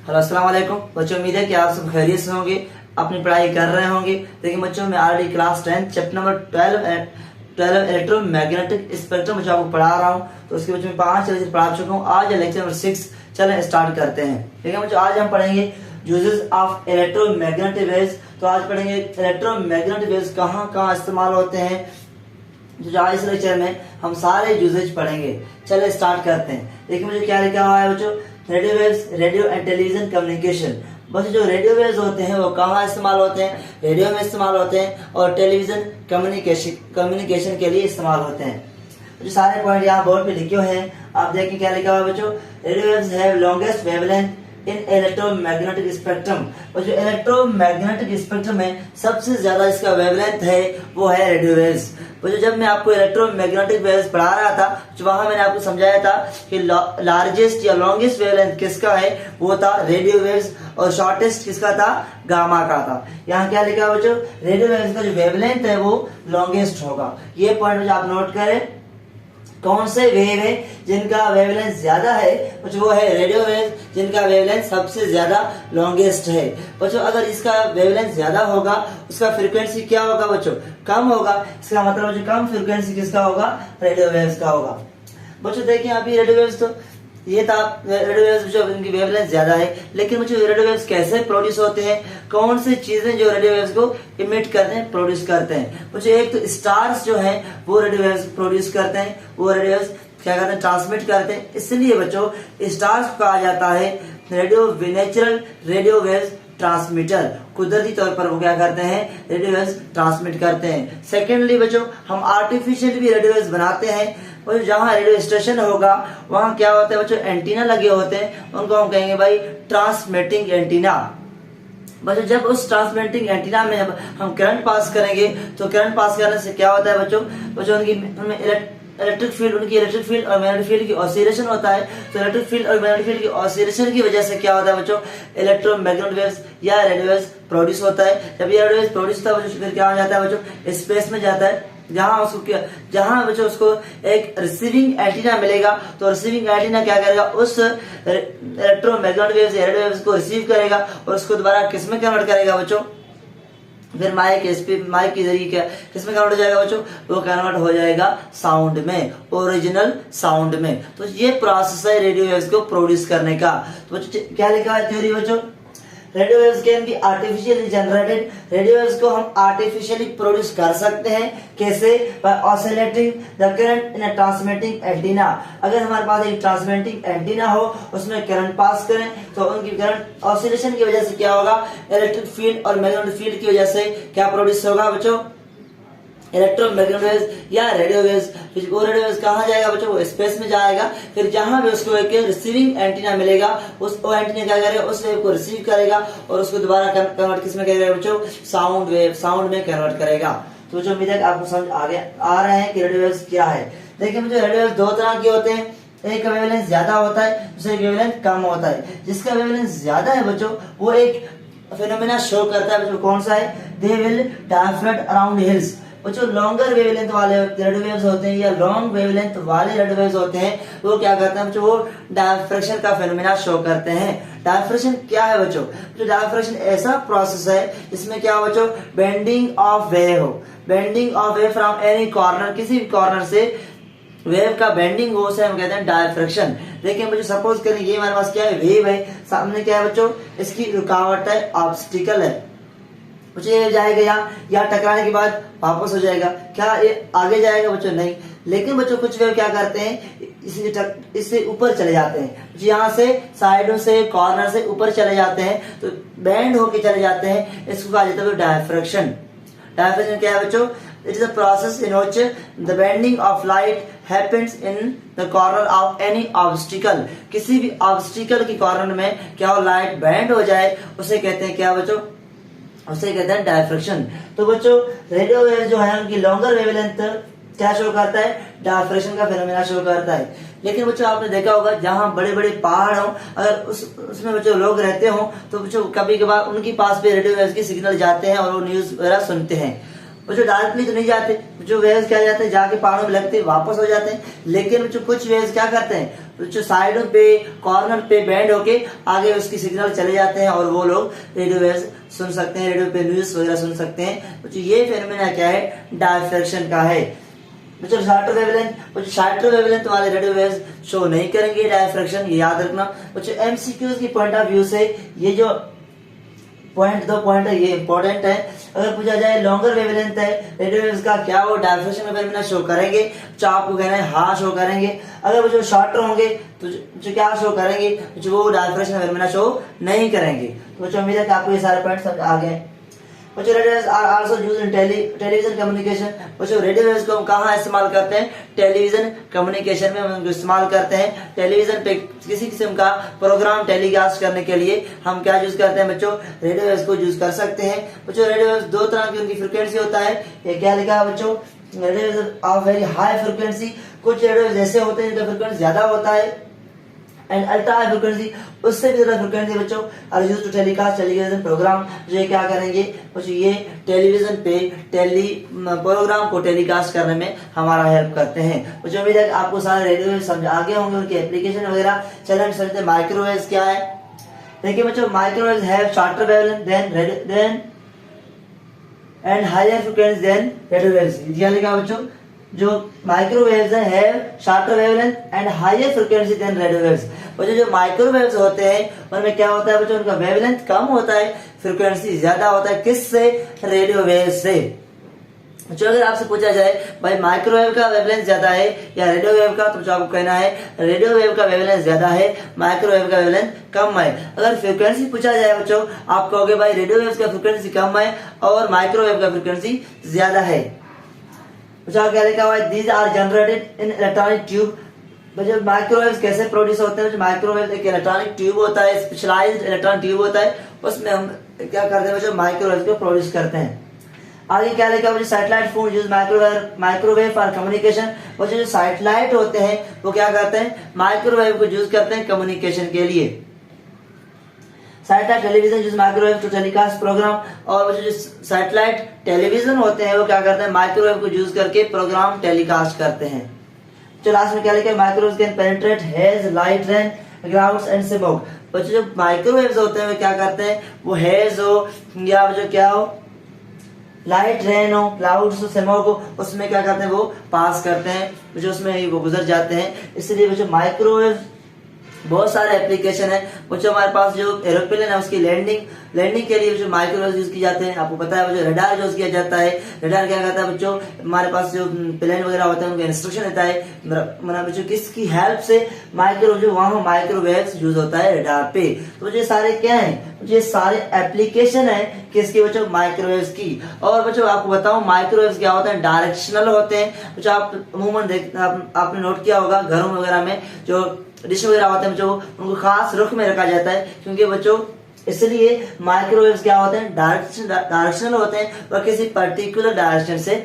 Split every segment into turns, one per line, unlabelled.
Hello अस्सलाम वालेकुम बच्चों, उम्मीद है कि आप सब खैरियत से होंगे, अपनी पढ़ाई कर रहे होंगे। देखिए बच्चों, मैं already class 10 chapter number 12 electromagnetic spectrum बच्चों आपको पढ़ा रहा हूँ। तो उसके बच्चों में 5 लेक्चर पढ़ा चुका हूँ। आज है लेक्चर नंबर 6। चलें स्टार्ट करते हैं। ठीक है बच्चों, आज हम पढ़ेंगे यूजेस ऑफ इलेक्ट्रोमैग्नेटिक वेव्स। तो आज पढ़ेंगे इलेक्ट्रोमैग्नेटिक वेव्स कहाँ कहाँ इस्तेमाल होते हैं। तो आज इस लेक्चर में हम सारे यूजेज पढ़ेंगे। चले स्टार्ट करते हैं। देखिए मुझे क्या लिखा हुआ है बच्चों, radio waves, radio and television communication. बस जो रेडियो वेव्स होते हैं वो कहाँ इस्तेमाल होते हैं, रेडियो में इस्तेमाल होते हैं और टेलीविजन कम्युनिकेशन के लिए इस्तेमाल होते हैं। जो सारे पॉइंट यहाँ बोर्ड पे लिखे हुए हैं, आप देखिए क्या लिखा हुआ है बच्चों, radio waves have longest wavelength in electromagnetic spectrum. और जो इलेक्ट्रोमैग्नेटिक स्पेक्ट्रम में सबसे ज्यादा इसका वेवलेंथ है वो है रेडियो वेव्स। तो जब मैं आपको इलेक्ट्रोमैग्नेटिक वेव्स पढ़ा रहा था, तो वहां मैंने आपको समझाया था कि लार्जेस्ट या लॉन्गेस्ट वेवलेंथ किसका है, वो था रेडियो वेव्स, और शॉर्टेस्ट किसका था, गामा का था। यहाँ क्या लिखा बच्चों, रेडियो वेव्स का जो वेवलेंथ है वो लॉन्गेस्ट होगा। ये पॉइंट आप नोट करें। कौन से वेव है जिनका वेवलेंथ ज्यादा है, वो है रेडियो वेव, जिनका वेवलेंथ सबसे ज्यादा लॉन्गेस्ट है। बच्चों अगर इसका वेवलेंथ ज्यादा होगा, उसका फ्रीक्वेंसी क्या होगा बच्चों, कम होगा। इसका मतलब जो कम फ्रीक्वेंसी किसका होगा, रेडियो वेव्स का होगा। बच्चों देखिए अभी रेडियो वेव्स, तो ये था रेडियो वेव्स जो इनकी वेवलेंथ ज्यादा है। लेकिन मुझे रेडियो वेव्स कैसे प्रोड्यूस होते हैं, कौन सी चीजें जो रेडियो वेव्स को इमिट करते हैं, प्रोड्यूस करते हैं। मुझे एक तो स्टार्स जो हैं वो रेडियो वेव्स प्रोड्यूस करते हैं, वो रेडियो वेव्स क्या करते हैं, ट्रांसमिट करते हैं। इसलिए बच्चों स्टार्स को कहा जाता है नेचुरल रेडियो वेव्स ट्रांसमीटर। कुदरती तौर पर वो क्या करते हैं, रेडियो वेव्स ट्रांसमिट करते हैं। सेकेंडली बच्चों हम आर्टिफिशियल भी रेडियो वेव्स बनाते हैं। और जहाँ रेडियो स्टेशन होगा वहाँ क्या होता है बच्चों, एंटीना लगे होते हैं, उनको हम कहेंगे भाई ट्रांसमिटिंग एंटीना। बच्चों जब उस ट्रांसमिटिंग एंटीना में हम करंट पास करेंगे, तो करंट पास करने से क्या होता है बच्चों, उनमें इलेक्ट्रिक फील्ड और मैग्नेटिक फील्ड की ऑसिलेशन होता है। तो इलेक्ट्रिक फील्ड और मैग्नेटिक फील्ड की ऑसिलेशन की वजह से क्या होता है बच्चों, इलेक्ट्रोमैग्नेटिक वेव्स या रेडियो वेव्स प्रोड्यूस होता है। जब ये रेडियो वेव्स प्रोड्यूस होता है बच्चों, फिर क्या हो जाता है बच्चों, स्पेस में जाता है, जहां बच्चों उसको एक रिसीविंग एंटीना मिलेगा। तो रिसीविंग एंटीना क्या करेगा, उस इलेक्ट्रोमैग्नेटिक वेव्स या रेडियो वेव्स को रिसीव करेगा और उसको दोबारा किस में कन्वर्ट करेगा बच्चों, फिर माइक के जरिए किसमें कन्वर्ट हो जाएगा बच्चों, वो कन्वर्ट हो जाएगा साउंड में, ओरिजिनल साउंड में। तो ये प्रोसेस है रेडियो वेव्स को प्रोड्यूस करने का। तो बच्चों क्या लिखा है थ्योरी बच्चों, radio waves can be artificially generated. Radio waves को हम आर्टिफिशियली प्रोड्यूस कर सकते हैं। कैसे, by oscillating the current in a transmitting antenna. अगर हमारे पास एक ट्रांसमिटिंग एंटीना हो, उसमें करंट पास करें, तो उनकी करंट ऑसिलेशन की वजह से क्या होगा, इलेक्ट्रिक फील्ड और मैग्नेटिक फील्ड की वजह से क्या प्रोड्यूस होगा बच्चों, इलेक्ट्रोमैग्नेटिक वेव्स या रेडियो वेव्स। वो रेडियो वेव्स कहाँ जाएगा बच्चों, वो स्पेस में जाएगा। फिर जहां भी उसको एक रिसीविंग एंटीना मिलेगा, उस एंटीना क्या करेगा, उस वेव को रिसीव करेगा और उसको दोबारा कन्वर्ट किसमें करेगा बच्चों, साउंड में कन्वर्ट करेगा। तो जो उम्मीद है आपको समझ आगे आ रहे हैं कि रेडियो वेव्स क्या है। देखिए मुझे रेडियो वेव्स दो तरह के होते हैं, एक का वेवलेंथ ज्यादा होता है, दूसरे का वेवलेंथ कम होता है। जिसका वेवलेंथ ज्यादा है बच्चों, वो एक फिनोमेना शो करता है बच्चों, कौन सा है, दे विल डायफ्रेक्ट अराउंड हिल्स। बच्चों लॉन्गर वेवलेंथ वाले रेडियो वेव्स होते हैं या लॉन्ग वेवलेंथ वाले रेडियो वेव्स होते हैं, वो क्या करते हैं बच्चों, वो डायफ्रेक्शन का फेनोमेना शो करते हैं। डायफ्रेक्शन क्या है बच्चों, डायफ्रेक्शन ऐसा प्रोसेस है जिसमें क्या हो बच्चों, बेंडिंग ऑफ वेव हो, bending of wave from any corner, किसी भी कॉर्नर से वेव का बेंडिंग हो, उसे हम कहते हैं डायफ्रेक्शन। देखिए मुझे सपोज करें ये हमारे पास क्या है, वेव है, सामने क्या है बच्चों, इसकी रुकावट है, ऑब्स्टिकल है। ये जाएगा यहाँ टकराने के बाद वापस हो जाएगा, क्या ये आगे जाएगा बच्चों, नहीं। लेकिन बच्चों कुछ वेव क्या करते हैं, इससे ऊपर चले जाते हैं, यहाँ से साइडों से कॉर्नर से ऊपर चले जाते हैं, तो बैंड होके चले जाते हैं, इसको कहा जाता है डायफ्रेक्शन। डायफ्रेक्शन क्या है बच्चों, it is a process in which the bending of light happens in the corner of any obstacle. किसी भी ऑब्स्टिकल की कॉर्नर में क्या हो, लाइट बैंड हो जाए, उसे कहते हैं क्या बच्चों, उसे कहते हैं डायफ्रेक्शन। तो बच्चों रेडियो वेव जो है उनकी लॉन्गर वेवलेंथ क्या शो करता है, डायफ्रेक्शन का फेनोमेना शो करता है। लेकिन बच्चों आपने देखा होगा जहां बड़े बड़े पहाड़ हो, अगर उसमें बच्चों लोग रहते हो, तो बच्चों कभी कभार उनकी पास भी रेडियो वेव्स की सिग्नल जाते हैं और वो न्यूज वगैरह सुनते हैं। बच्चों डायरेक्टली तो नहीं जाते, जो वेव्स क्या जाते हैं, जाके पहाड़ों में लगते वापस हो जाते हैं। लेकिन बच्चों कुछ वेव्स क्या करते हैं, जो साइडों पे कॉर्नर पे बैंड होके आगे उसकी सिग्नल चले जाते हैं और वो लोग रेडियो वेव्स सुन सकते हैं, रेडियो पे न्यूज वगैरह सुन सकते हैं। तो ये फेनोमेना क्या है, डायफ्रैक्शन का है। बच्चों शॉर्टर वेवलेंथ वाले रेडियो वेव्स शो नहीं करेंगे डायफ्रैक्शन, ये याद रखना। बच्चों एमसीक्यूज की पॉइंट ऑफ व्यू से ये जो दो पॉइंट है ये इंपॉर्टेंट है। अगर पूछा जाए लॉन्गर वेवलेंथ है रेडियो वेव्स का, क्या वो डायफ्रैक्शन फेनोमेना शो करेंगे? तो आपको कहना है हाँ शो करेंगे। अगर वो जो शॉर्टर होंगे तो जो क्या शो करेंगे, जो वो डायफ्रैक्शन फेनोमेना शो नहीं करेंगे। तो बच्चों उम्मीद है कि आपको ये सारे पॉइंट समझ आ गए। बच्चों radio waves are also used in television communication. बच्चों रेडियो वेव्स को हम कहाँ इस्तेमाल करते हैं? टेलीविजन कम्युनिकेशन में हम उनको इस्तेमाल करते हैं। टेलीविजन पे किसी किस्म का प्रोग्राम टेलीकास्ट करने के लिए हम क्या यूज करते हैं बच्चों? रेडियो वेव्स को यूज कर सकते हैं। बच्चों रेडियो वेव्स दो तरह की उनकी फ्रिक्वेंसी होता है। ये क्या लिखा है बच्चों? Radio waves of very high frequency. कुछ रेडियो वेव्स ऐसे होते हैं जिनका फ्रिक्वेंसी ज्यादा होता है, एंड अल्ट्रा हाई फ्रिक्वेंसी उससे भी ज्यादा फ्रिक्वेंसी बच्चों are used to telecast television program. जो ये क्या करेंगे बच्चों, ये टेलीविजन पे प्रोग्राम को टेलीकास्ट करने में हमारा हेल्प करते हैं। बच्चों उम्मीद है कि आपको सारे रेडियो वेव समझ आगे होंगे, उनकी एप्लीकेशन वगैरह। चलिए हम समझते हैं माइक्रोवेव्स क्या है। देखिए बच्चों microwaves have shorter wavelength than and higher frequency than radio waves. क्या लिखा बच्चों? जो माइक्रोवेव्स है shorter wavelength and higher frequency than radio waves. बच्चों जो माइक्रोवेव्स होते हैं उनमें क्या होता है बच्चों? उनका वेवलेंथ कम होता है, फ्रिक्वेंसी ज्यादा होता है। किससे? रेडियो वेव से। जो अगर आपसे पूछा जाए भाई माइक्रोवेव का वेवलेंथ ज्यादा है या रेडियो वेव का, तो आपको कहना है रेडियो वेव का वेवलेंथ ज्यादा है, माइक्रोवेव का वेवलेंथ कम है। अगर फ्रीक्वेंसी पूछा जाए बच्चों, आप कहोगे भाई रेडियो वेव का फ्रीक्वेंसी कम है और माइक्रोवेव का फ्रीक्वेंसी ज्यादा है। क्या लिखा हुआ है? These are generated in electronic tube। बच्चों माइक्रोवेव्स कैसे प्रोड्यूस होते हैं? माइक्रोवेव एक इलेक्ट्रॉनिक ट्यूब होता है, स्पेशलाइज्ड इलेक्ट्रॉनिक ट्यूब होता है, उसमें हम क्या करते हैं बच्चों? माइक्रोवेव को प्रोड्यूस करते हैं। आगे क्या लिखा हुआ है? Satellite phone use microwave for communication. बच्चों जो सैटेलाइट होते हैं वो क्या करते हैं? माइक्रोवेव को यूज करते हैं कम्युनिकेशन के लिए। Satellite television use microwave to telecast program. और जो सैटेलाइट टेलीविजन होते हैं वो क्या करते हैं? माइक्रोवेव को यूज करके प्रोग्राम टेलीकास्ट करते हैं। तो लास्ट में क्या लिखा है? Microwave can penetrate hedge light rain clouds and smoke. बच्चों जो माइक्रोवेव्स होते हैं वो क्या करते हैं? वो हेज हो या जो क्या हो, लाइट रेन हो, क्लाउड्स हो, स्मोक हो, उसमें क्या करते हैं? वो पास करते हैं, जो उसमें वो गुजर जाते हैं। इसलिए जो माइक्रोवेव बहुत सारे एप्लीकेशन है। बच्चों हमारे पास जो एरोप्लेन है उसकी लैंडिंग के लिए जो माइक्रोवेव यूज की जाते हैं। आपको पता है जो रडार यूज किया जाता है, रडार क्या करता है बच्चों? हमारे पास जो प्लेन वगैरह होते हैं उनको इंस्ट्रक्शन देता है, मतलब बच्चों किसकी हेल्प से? वहां माइक्रोवेव यूज होता है रडार पे। तो ये सारे क्या है? ये सारे एप्लीकेशन है किसकी बच्चों? माइक्रोवेव्स की। और बच्चों आपको बताऊं माइक्रोवेव्स क्या होते हैं? डायरेक्शनल होते हैं। बच्चों आप अमूमन आपने नोट किया होगा घरों वगैरह में जो डिश वगैरह होते हैं बच्चों, उनको खास रुख में रखा जाता है, क्योंकि बच्चों इसलिए माइक्रोवेव्स क्या होते हैं? डायरेक्शनल होते हैं, वह किसी पर्टिकुलर डायरेक्शन से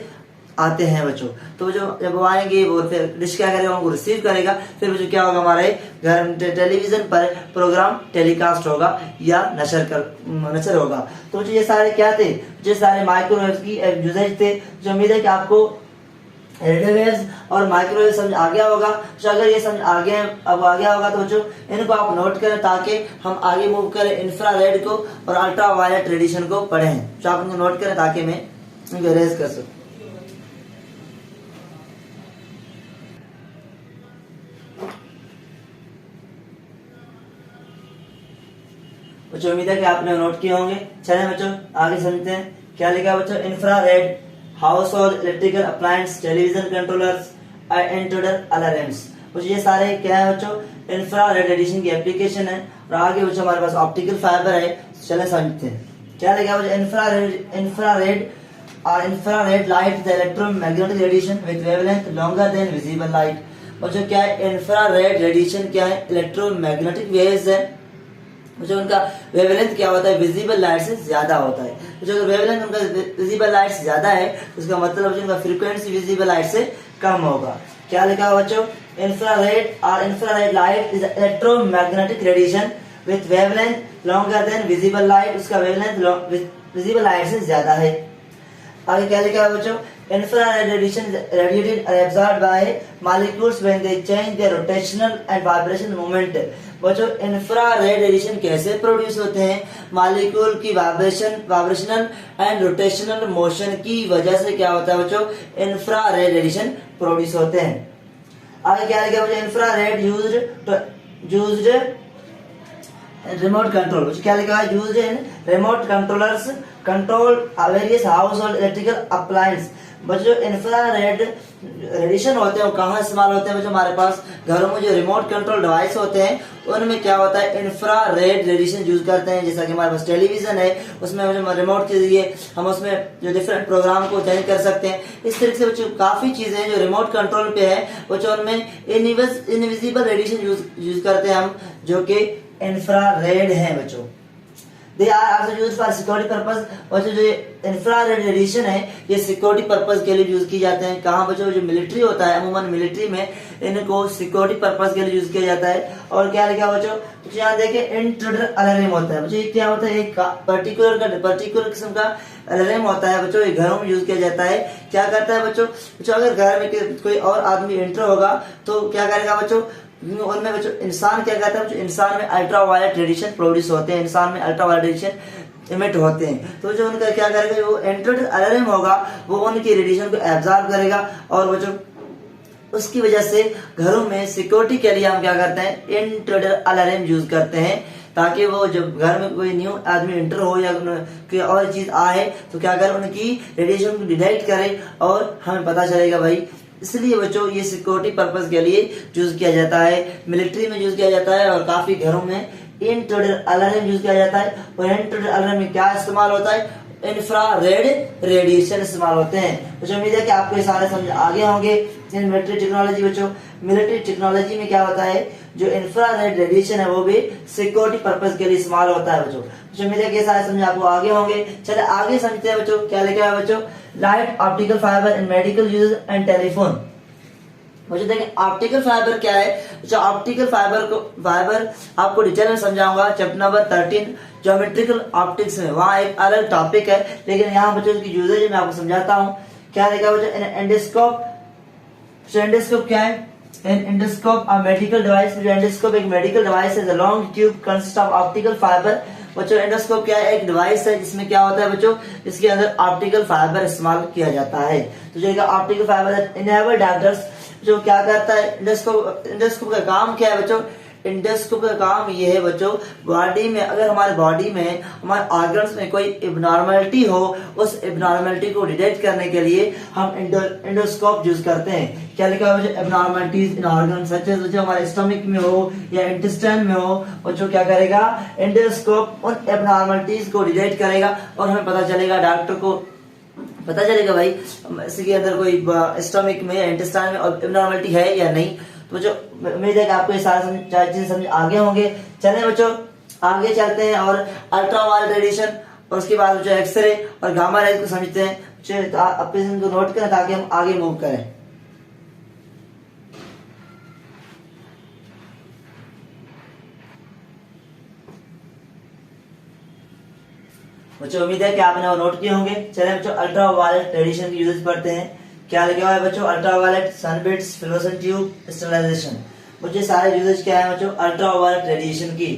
आते हैं बच्चों। तो जो जब वो आएंगे वो फिर डिश क्या करेगा? उनको रिसीव करेगा, फिर बच्चों क्या होगा? हमारे घर टेलीविजन पर प्रोग्राम टेलीकास्ट होगा या नशर होगा। तो ये सारे क्या थे? ये सारे माइक्रोवेव्स की यूजेज थे। जो उम्मीद है कि आपको रेडियो वेव्स और माइक्रोवेव समझ आ गया होगा। तो अगर ये समझ आ गया होगा तो बच्चों इनको आप नोट करें ताकि हम आगे मूव करें इंफ्रारेड को और अल्ट्रा वायलेट रेडिएशन को पढ़ें। तो आप इनको नोट करें ताकि मैं इनको इरेज कर सकूं। बच्चों उम्मीद है कि आपने नोट किए होंगे। चलें बच्चों आगे समझते हैं क्या लिखा बच्चों? Infrared household electrical appliance television controllers intruder alarms. बच्चों ये सारे क्या है बच्चों? इंफ्रारेड रेडिएशन की एप्लीकेशन है। और आगे बच्चों हमारे पास ऑप्टिकल फाइबर है। चलें समझते हैं क्या लिखा बच्चों? Infrared light the electromagnetic radiation with wavelength longer than visible light. बच्चों क्या है? इंफ्रारेड रेडिएशन क्या है? इलेक्ट्रोमैग्नेटिक वेव्स है। जो उनका वेवलेंथ क्या होता है? विजिबल लाइट से ज्यादा होता है। जो अगर वेवलेंथ उनका विजिबल लाइट से ज्यादा है उसका मतलब उनका फ्रीक्वेंसी विजिबल लाइट से कम होगा। क्या लिखा हुआ बच्चों? Infrared light is electromagnetic radiation with wavelength longer than visible light. उसका वेवलेंथ विजिबल लाइट से ज्यादा है। आगे क्या लिखा है बच्चों, infrared radiation is radiated or absorbed by molecules when they change their rotational and vibrational moment। बच्चों इंफ्रारेड रेडिएशन कैसे प्रोड्यूस होते हैं, मॉलिक्यूल की वाइब्रेशनल एंड रोटेशनल मोशन की वजह से क्या होता है बच्चों, इंफ्रारेड रेडिएशन प्रोड्यूस होते हैं। आगे क्या लिखा है बच्चों, इंफ्रारेड यूज्ड रिमोट कंट्रोल, क्या लिखा है, used in remote controllers control various house hold electrical appliance. बच्चों इंफ्रारेड रेडिएशन होते हैं वो कहाँ इस्तेमाल होते हैं बच्चों, हमारे पास घरों में जो रिमोट कंट्रोल डिवाइस होते हैं उनमें क्या होता है, इंफ्रारेड रेडिएशन यूज करते हैं। जैसा कि हमारे पास टेलीविजन है, उसमें रिमोट के जरिए हम उसमें जो डिफरेंट प्रोग्राम को चेंज कर सकते हैं। इस तरीके से बच्चों काफी चीजें हैं जो रिमोट कंट्रोल पे है बच्चों, उनमें इनविजिबल रेडिएशन यूज करते हैं हम, जो कि इंफ्रारेड है बच्चों। They are also used for security purpose। बच्चों जो इंफ्रारेड रेडिएशन है ये सिक्योरिटी पर्पस के लिए यूज किए जाते हैं। कहाँ बच्चों, जो मिलिट्री होता है, अमूमन मिलिट्री में इनको सिक्योरिटी पर्पस के लिए यूज किया जाता है। और क्या लिखा बच्चों, यहाँ देखे इंट्रूडर अलार्म होता है बच्चों, ये क्या होता है, एक पर्टिकुलर किस्म का अलार्म होता है बच्चों, ये घरों में यूज किया जाता है। क्या करता है बच्चों, अगर घर में कोई और आदमी एंटर होगा तो क्या करेगा बच्चों, उनमें बच्चों इंसान क्या कहता है बच्चों, इंसान में अल्ट्रावायलेट रेडिएशन प्रोड्यूस होते हैं, इंसान में अल्ट्रावायलेट रेडिएशन इमिट होते हैं। तो जो उनका क्या करेगा, वो एंट्रोडर अलार्म होगा वो उनकी रेडिएशन को एब्जॉर्ब करेगा और बच्चों उसकी वजह से घरों में सिक्योरिटी के लिए हम क्या करते हैं, एंट्रोडर अलार्म यूज करते हैं, ताकि वो जब घर में कोई न्यू आदमी एंटर हो या कोई और चीज आए तो क्या करे, उनकी रेडिएशन को डिटेक्ट करे और हमें पता चलेगा भाई। इसलिए बच्चों ये सिक्योरिटी पर्पस के लिए यूज किया जाता है, मिलिट्री में यूज किया जाता है और काफी घरों में इंट्रूडर अलार्म यूज किया जाता है। और इंट्रूडर अलार्म में क्या इस्तेमाल होता है, इंफ्रारेड रेडिएशन इस्तेमाल होते हैं। बच्चों उम्मीद है कि आपको ये सारे समझ आगे होंगे। इन मिलिट्री टेक्नोलॉजी बच्चों, मिलिट्री टेक्नोलॉजी में क्या होता है, जो इंफ्रारेड रेडिएशन है वो भी सिक्योरिटी पर्पस के लिए इस्तेमाल होता है बच्चों। उम्मीद है कि ये सारे समझ आपको आगे होंगे। चलिए आगे समझते हैं बच्चों, क्या लिखा है बच्चों, light optical fibre in medical use and telephone. मुझे देखें ऑप्टिकल फाइबर क्या है, जो ऑप्टिकल फाइबर आपको डिटेल में समझाऊंगा चैप्टर नंबर 13 ज्योमेट्रिकल ऑप्टिक्स में, वहां एक अलग टॉपिक है, लेकिन यहाँ बच्चों इसकी यूजेज मैं आपको समझाता हूँ। क्या लिखा बच्चों, एंडोस्कोप। एंडोस्कोप क्या है, endoscope a medical device. Endoscope एक मेडिकल डिवाइस है, long tube consist of optical fibre. बच्चों एंडोस्कोप क्या है, एक डिवाइस है जिसमें क्या होता है बच्चों, इसके अंदर ऑप्टिकल फाइबर इस्तेमाल किया जाता है। तो जो ऑप्टिकल फाइबर इनेबल डॉक्टर्स जो क्या करता है, एंडोस्कोप का काम क्या है बच्चों, एंडोस्कोप का काम ये है बच्चों, बॉडी में अगर हमारे बॉडी में हमारे ऑर्गन्स में कोई एबनॉर्मलिटी हो, उस एबनॉर्मलिटी को डिटेक्ट करने के लिए हम एंडोस्कोप यूज करते हैं। क्या लिखा है, एबनॉर्मलिटीज इन ऑर्गन सच एज जो हमारे स्टमक में हो या इंटेस्टाइन में हो, बच्चों क्या करेगा, एंडोस्कोप उन एबनॉर्मलिटीज को डिटेक्ट करेगा और हमें पता चलेगा, डॉक्टर को पता चलेगा भाई इसके अंदर कोई स्टमक में या इंटेस्टाइन में एबनॉर्मलिटी है या नहीं। तो बच्चों उम्मीद है कि आपको ये सारा चीजें समझ आगे होंगे। चलें बच्चों आगे चलते हैं और अल्ट्रावायलेट रेडिएशन और उसके बाद बच्चों एक्सरे और गामा रेज को समझते हैं। तो आप इनको नोट करें ताकि हम आगे मूव करें। बच्चों उम्मीद है कि आपने वो नोट किए होंगे। चलें बच्चों अल्ट्रावायलेट रेडिएशन की यूजेस पढ़ते हैं। क्या लिखा हुआ है बच्चों, ultraviolet sunbeds fluorescent tube sterilisation. बच्चों सारे यूजेस क्या है बच्चों, अल्ट्रावायलेट रेडिएशन की।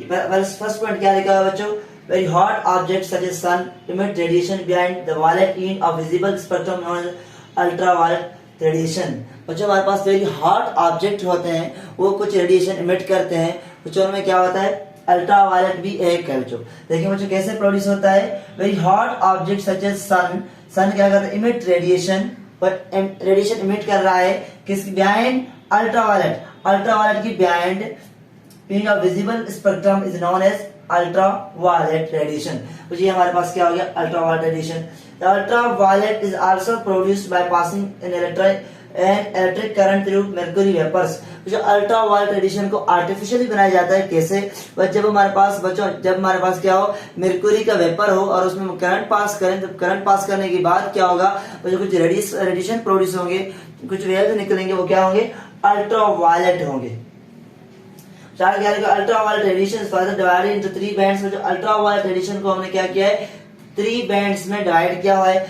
फर्स्ट पॉइंट क्या लिखा हुआ है बच्चों, very hot object such as sun emit radiation behind the violet end of visible spectrum known as ultraviolet radiation। बच्चों हमारे पास वेरी हॉट ऑब्जेक्ट होते हैं, वो कुछ रेडिएशन इमिट करते हैं। बच्चों में क्या होता है, अल्ट्रावायलेट भी एक है बच्चों। देखिए बच्चों कैसे प्रोड्यूस होता है, very hot object such as sun. Sun क्या करता है, इमिट रेडिएशन, पर रेडिएशन इमिट कर रहा है किस बिहाइंड अल्ट्रावायलेट, अल्ट्रावायलेट की behind being of visible spectrum is known as ultraviolet radiation. तो ये हमारे पास क्या हो गया, ultraviolet radiation. The ultraviolet is also produced by passing in electric current through mercury vapours. जो अल्ट्रावायलेट रेडिएशन को आर्टिफिशियली बनाया जाता है कैसे, जब हमारे पास बच्चों जब हमारे पास क्या हो, मर्क्यूरी का वेपर हो और उसमें करंट पास करें, तो करंट पास करने के बाद क्या होगा, जो कुछ रेडिएशन प्रोड्यूस होंगे, कुछ वेव्स निकलेंगे, वो क्या होंगे, अल्ट्रावायलेट होंगे। Ultraviolet radiation is further divided into 3 bands. जो अल्ट्रावायलेट रेडिएशन को हमने क्या किया है, 3 बैंड्स में डिवाइड किया हुआ है।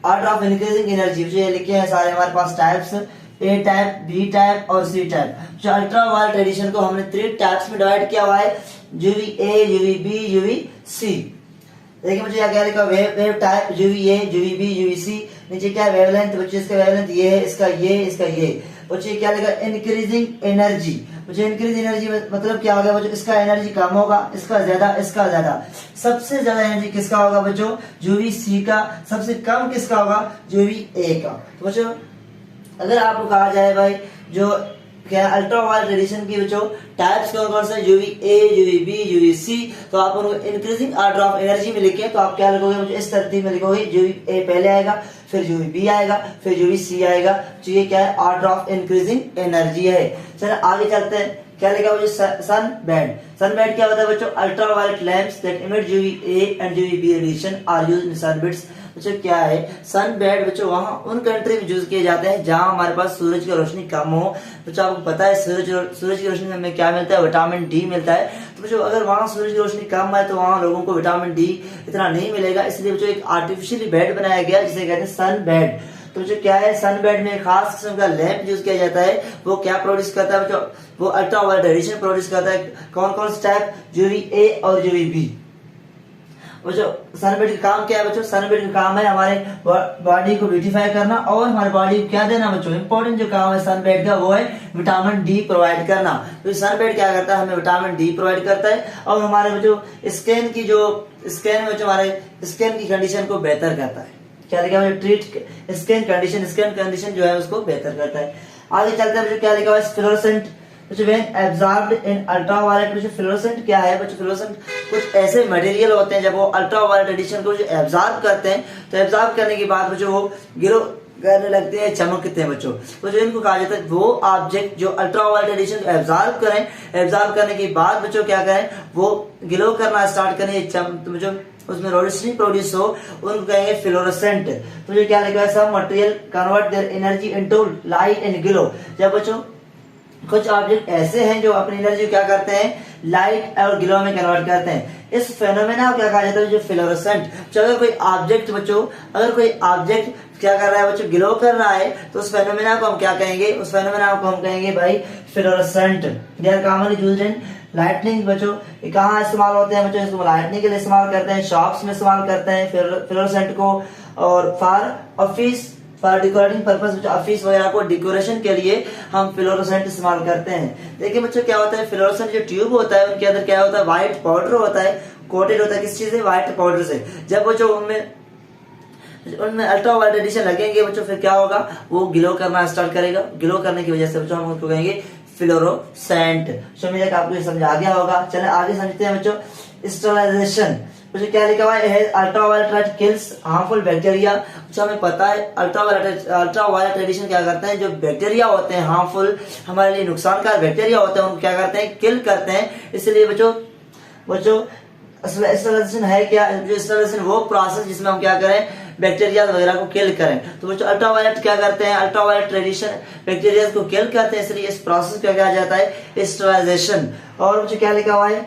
ऑर्डर ऑफ इंक्रीजिंग एनर्जी, जो ये लिखे हैं सारे हमारे पास types, A type, B type और सी टाइप। जो अल्ट्रा वायलेट रेडिएशन को हमने 3 टाइप्स में डिवाइड किया हुआ है, UV A, UV B, UV C. देखिए मुझे क्या लिखा, wave type UV A, UV B, UV C. नीचे क्या है वेवलेंथ, बच्चे इसका वेवलेंथ ये है, इसका ये, इसका ये। बच्चे क्या लिखा, इंक्रीजिंग एनर्जी। बच्चे इंक्रीज एनर्जी मतलब क्या होगा बच्चों, इसका एनर्जी कम होगा, इसका ज्यादा, इसका ज्यादा। सबसे ज्यादा एनर्जी किसका होगा बच्चों, यूवी सी का। सबसे कम किसका होगा, यूवी ए का। तो बच्चों अगर आपको कहा जाए भाई जो क्या अल्ट्रा वायलेट रेडिएशन की बच्चों टाइप्स कौन कौन से, UV A, UV B, UV C, तो आप उनको इंक्रीजिंग ऑर्डर ऑफ एनर्जी में लिखे तो आप क्या लिखोगे बच्चों, इस तरतीब में लिखोगे, यूवी ए पहले आएगा, फिर यूवी बी आएगा, फिर यूवी सी आएगा। तो ये क्या है, ऑर्डर ऑफ इंक्रीजिंग एनर्जी है। चलो आगे चलते हैं, क्या लिखा बच्चों, सन बैंड। सन बैंड क्या होता है बच्चों, ultraviolet lamps that emit UV A and UV B radiation are used in sunbeds. बच्चों क्या है सन बैंड, बच्चों वहां उन कंट्री में यूज किए जाते हैं जहां हमारे पास सूरज की रोशनी कम हो। बच्चों आपको पता है सूरज की रोशनी में हमें क्या मिलता है, विटामिन डी मिलता है। तो बच्चों अगर वहां सूरज की रोशनी कम है तो वहां लोगों को विटामिन डी इतना नहीं मिलेगा, इसलिए बच्चों एक आर्टिफिशियली बेड बनाया गया जिसे कहते हैं सन बेड। तो जो क्या है सन बेड में खास किस्म का लैंप यूज किया जाता है, वो क्या प्रोड्यूस करता है बच्चों, वो अल्ट्रा वायलेट रेडिएशन प्रोड्यूस करता है। कौन कौन से टाइप, यूवी ए और यूवी बी। बच्चों सनबेड का काम क्या है बच्चों, सनबेड का काम है हमारे बॉडी को ब्यूटीफाई करना और हमारे बॉडी को क्या देना बच्चों, इंपॉर्टेंट जो काम है सनबेड का वो है विटामिन डी प्रोवाइड करना। तो सनबेड क्या करता है, हमें विटामिन डी प्रोवाइड करता है और हमारे बच्चों स्किन की जो स्किन में हमारे स्किन की कंडीशन को बेहतर करता है। क्या लिखा है, ट्रीट स्किन कंडीशन जो है उसको बेहतर करता है। आगे चलते हैं बच्चों, क्या लिखा हुआ है, fluorescent when absorbed in ultraviolet। बच्चों फ्लोरोसेंट क्या है बच्चों, फ्लोरोसेंट कुछ ऐसे मटेरियल होते हैं जब वो अल्ट्रावायलेट रेडिएशन को एब्जॉर्ब करते हैं, तो एब्जॉर्ब करने के बाद बच्चों वो गिरो करने लगते हैं, चमकते हैं बच्चों। तो जो इनको कहा जाता है वो ऑब्जेक्ट जो अल्ट्रावायलेट रेडिएशन को एब्जॉर्ब करें, एब्जॉर्ब करने के बाद बच्चों क्या करें, वो ग्लो करना स्टार्ट करें, जो उसमें रोशनी प्रोड्यूस हो, उनको कहेंगे फ्लोरोसेंट। तो जो क्या लिखा है, सब material convert their energy into light and glow. जब बच्चों कुछ ऑब्जेक्ट ऐसे हैं जो अपनी एनर्जी क्या करते हैं, लाइट और ग्लो में कन्वर्ट करते हैं, इस फेनोमेना को क्या कहा जाता है, जो फ्लोरोसेंट। अगर कोई ऑब्जेक्ट बच्चों, अगर कोई ऑब्जेक्ट क्या कर रहा है बच्चों, ग्लो कर रहा है, तो उस फेनोमेना को हम क्या कहेंगे, उस फेनोमेना को हम कहेंगे भाई fluorescent. They are commonly used in lightning. बच्चों ये कहाँ इस्तेमाल होते हैं बच्चों, इसको लाइटनिंग के लिए इस्तेमाल करते हैं, शॉप्स में इस्तेमाल करते हैं फ्लोरोसेंट को, और for office, for decorating purpose, office वगैरह को डेकोरेशन के लिए हम फ्लोरोसेंट इस्तेमाल करते हैं। देखिए बच्चों क्या होता है, फ्लोरोसेंट जो ट्यूब होता है उनके अंदर क्या होता है, व्हाइट पाउडर होता है, कोटेड होता है किस चीज से, व्हाइट पाउडर से। जब बच्चों उनमें अल्ट्रावायलेट रेडिएशन लगेंगे बच्चों, फिर क्या होगा, वो ग्लो करना स्टार्ट करेगा। ग्लो करने की वजह से बच्चों हम उसको कहेंगे फ्लोरोसेंट। उम्मीद है कि आपको ये समझ आ गया होगा। चले आगे समझते हैं बच्चों, स्टेरिलाइजेशन। मुझे क्या लिखा हुआ है, ultraviolet light kills harmful bacteria. जो हमें पता है अल्ट्रावायलेट रेडिएशन क्या करते हैं, जो बैक्टीरिया होते हैं हार्मफुल, हमारे लिए नुकसानकारक बैक्टीरिया होते हैं, उनको क्या करते हैं, किल करते हैं। इसलिए बच्चों स्टेरिलाइजेशन है क्या, जो स्टेरिलाइजेशन वो प्रोसेस जिसमें हम क्या करें, बैक्टीरिया वगैरह को किल करें। तो बच्चों अल्ट्रावायलेट क्या करते हैं, अल्ट्रावायलेट रेडिएशन बैक्टीरिया को किल करते हैं, इसलिए इस प्रोसेस को कहा जाता है स्टेरिलाइजेशन। और बच्चों क्या लिखा हुआ है,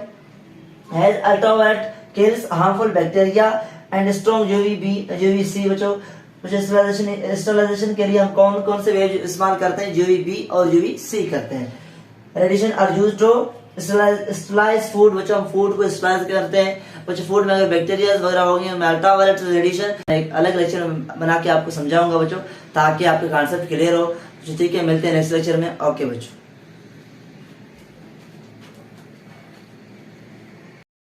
ultraviolet kills harmful bacteria and strong UVC। बच्चों स्टेरिलाइजेशन के लिए हम कौन कौन से वेव इस्तेमाल करते हैं, UVB और UVC करते हैं। Radiation are used to sterilize food. बच्चों हम फूड को स्टेरिलाइज करते हैं। बच्चों फूड में अगर बैक्टीरिया वगैरह होंगे, मैं अल्ट्रावायलेट रेडिएशन एक अलग लेक्चर बना के आपको समझाऊंगा बच्चों, ताकि आपके कॉन्सेप्ट क्लियर हो। ठीक है, मिलते हैं नेक्स्ट लेक्चर में। ओके बच्चों।